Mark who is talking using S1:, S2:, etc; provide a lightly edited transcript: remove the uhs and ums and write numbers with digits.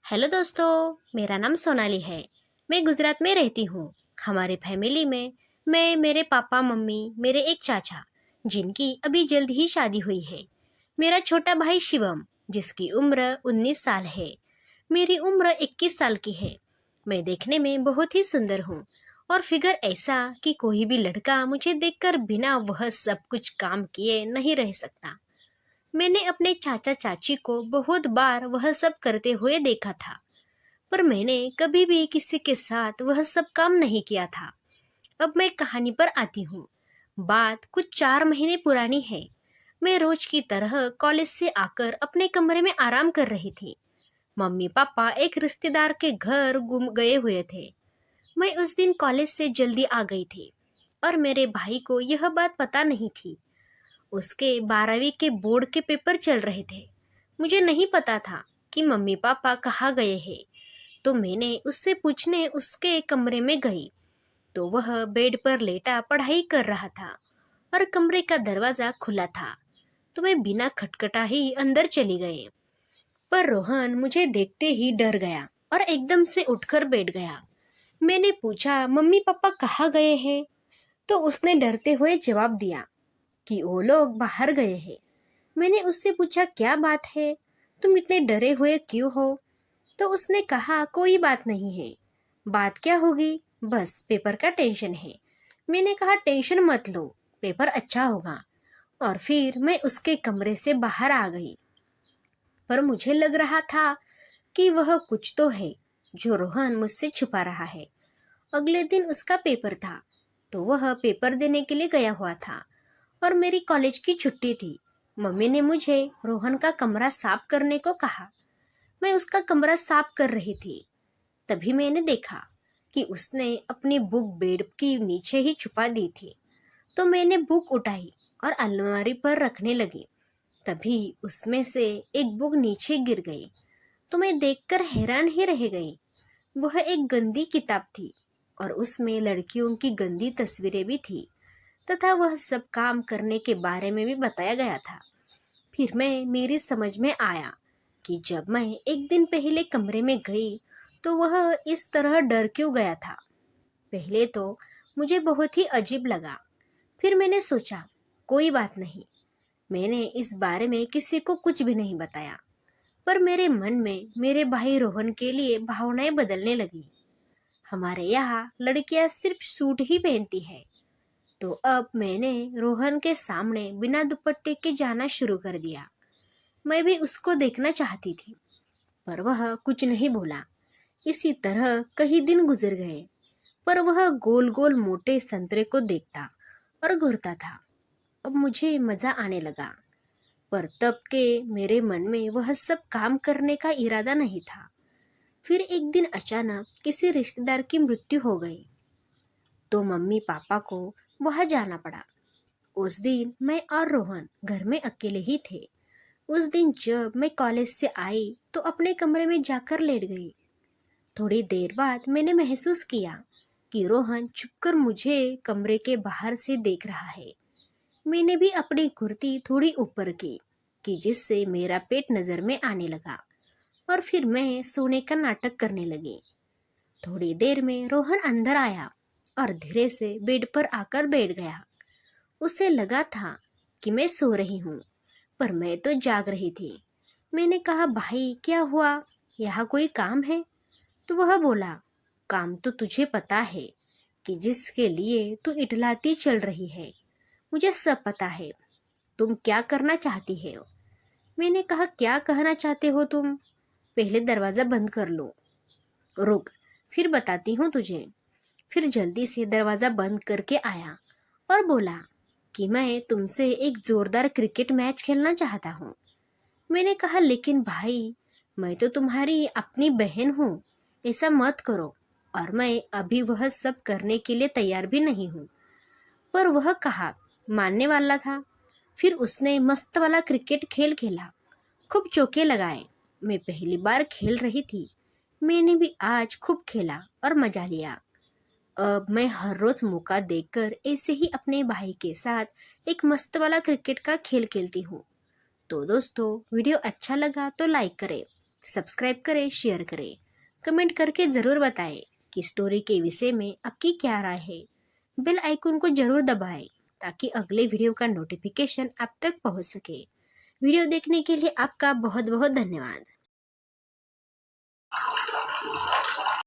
S1: Hello दोस्तों, मेरा नाम सोनाली है। मैं गुजरात में रहती हूँ। हमारे फैमिली में मैं, मेरे पापा मम्मी, मेरे एक चाचा जिनकी अभी जल्द ही शादी हुई है, मेरा छोटा भाई शिवम जिसकी उम्र 19 साल है, मेरी उम्र 21 साल की है। मैं देखने में बहुत ही सुंदर हूँ और फिगर ऐसा कि कोई भी लड़का मुझे देखकर बिना वह सब कुछ काम किए नहीं रह सकता। मैंने अपने चाचा चाची को बहुत बार वह सब करते हुए देखा था, पर मैंने कभी भी किसी के साथ वह सब काम नहीं किया था। अब मैं कहानी पर आती हूँ। बात कुछ 4 महीने पुरानी है। मैं रोज की तरह कॉलेज से आकर अपने कमरे में आराम कर रही थी। मम्मी पापा एक रिश्तेदार के घर गुम गए हुए थे। मैं उस दिन कॉलेज से जल्दी आ गई थी और मेरे भाई को यह बात पता नहीं थी। उसके 12वीं के बोर्ड के पेपर चल रहे थे। मुझे नहीं पता था कि मम्मी पापा कहाँ गए हैं, तो मैंने उससे पूछने उसके कमरे में गई तो वह बेड पर लेटा पढ़ाई कर रहा था और कमरे का दरवाजा खुला था। तो मैं बिना खटखटा ही अंदर चली गई। पर रोहन मुझे देखते ही डर गया और एकदम से उठकर बैठ गया। मैंने पूछा, मम्मी पापा कहाँ गए हैं? तो उसने डरते हुए जवाब दिया कि वो लोग बाहर गए हैं। मैंने उससे पूछा, क्या बात है, तुम इतने डरे हुए क्यों हो? तो उसने कहा, कोई बात नहीं है। बात क्या होगी, बस पेपर का टेंशन है। मैंने कहा, टेंशन मत लो, पेपर अच्छा होगा। और फिर मैं उसके कमरे से बाहर आ गई। पर मुझे लग रहा था कि वह कुछ तो है जो रोहन मुझसे छुपा रहा है। अगले दिन उसका पेपर था, तो वह पेपर देने के लिए गया हुआ था और मेरी कॉलेज की छुट्टी थी। मम्मी ने मुझे रोहन का कमरा साफ करने को कहा। मैं उसका कमरा साफ कर रही थी। तभी मैंने देखा कि उसने अपनी बुक बेड की नीचे ही छुपा दी थी। तो मैंने बुक उठाई और अलमारी पर रखने लगी। तभी उसमें से एक बुक नीचे गिर गई। तो मैं देखकर हैरान ही रह गई। वह एक गंदी किताब थी और उसमें लड़कियों की गंदी तस्वीरें भी थी तथा वह सब काम करने के बारे में भी बताया गया था। फिर मेरी समझ में आया कि जब मैं एक दिन पहले कमरे में गई तो वह इस तरह डर क्यों गया था। पहले तो मुझे बहुत ही अजीब लगा। फिर मैंने सोचा, कोई बात नहीं। मैंने इस बारे में किसी को कुछ भी नहीं बताया। पर मेरे मन में मेरे भाई रोहन के लिए भावनाएं बदलने लगी। हमारे यहाँ लड़कियां सिर्फ सूट ही पहनती है, तो अब मैंने रोहन के सामने बिना दुपट्टे के जाना शुरू कर दिया। मैं भी उसको देखना चाहती थी, पर वह कुछ नहीं बोला। इसी तरह कई दिन गुजर गए, पर वह गोल गोल मोटे संतरे को देखता और घूरता था। अब मुझे मजा आने लगा, पर तब के मेरे मन में वह सब काम करने का इरादा नहीं था। फिर एक दिन अचानक किसी रिश्तेदार की मृत्यु हो गई, तो मम्मी पापा को वहां जाना पड़ा। उस दिन मैं और रोहन घर में अकेले ही थे। उस दिन जब मैं कॉलेज से आई तो अपने कमरे में जाकर लेट गई। थोड़ी देर बाद मैंने महसूस किया कि रोहन छुपकर मुझे कमरे के बाहर से देख रहा है। मैंने भी अपनी कुर्ती थोड़ी ऊपर की कि जिससे मेरा पेट नजर में आने लगा और फिर मैं सोने का नाटक करने लगी। थोड़ी देर में रोहन अंदर आया और धीरे से बेड पर आकर बैठ गया। उसे लगा था कि मैं सो रही हूँ, पर मैं तो जाग रही थी। मैंने कहा, भाई क्या हुआ, यहाँ कोई काम है? तो वह बोला, काम तो तुझे पता है कि जिसके लिए तू इटलाती चल रही है, मुझे सब पता है। तुम क्या करना चाहती है? मैंने कहा, क्या कहना चाहते हो तुम? पहले दरवाजा बंद कर लो। रुक, फिर बताती हूँ तुझे। फिर जल्दी से दरवाजा बंद करके आया और बोला कि मैं तुमसे एक जोरदार क्रिकेट मैच खेलना चाहता हूँ। मैंने कहा, लेकिन भाई, मैं तो तुम्हारी अपनी बहन हूँ, ऐसा मत करो। और मैं अभी वह सब करने के लिए तैयार भी नहीं हूँ। पर वह कहा मानने वाला था। फिर उसने मस्त वाला क्रिकेट खेल खेला, खूब चौके लगाए। मैं पहली बार खेल रही थी। मैंने भी आज खूब खेला और मजा लिया। अब मैं हर रोज मौका देखकर ऐसे ही अपने भाई के साथ एक मस्त वाला क्रिकेट का खेल खेलती हूँ। तो दोस्तों, वीडियो अच्छा लगा तो लाइक करें, सब्सक्राइब करें, शेयर करें। कमेंट करके ज़रूर बताएं कि स्टोरी के विषय में आपकी क्या राय है। बेल आइकन को ज़रूर दबाएं ताकि अगले वीडियो का नोटिफिकेशन आप तक पहुंच सके। वीडियो देखने के लिए आपका बहुत बहुत धन्यवाद।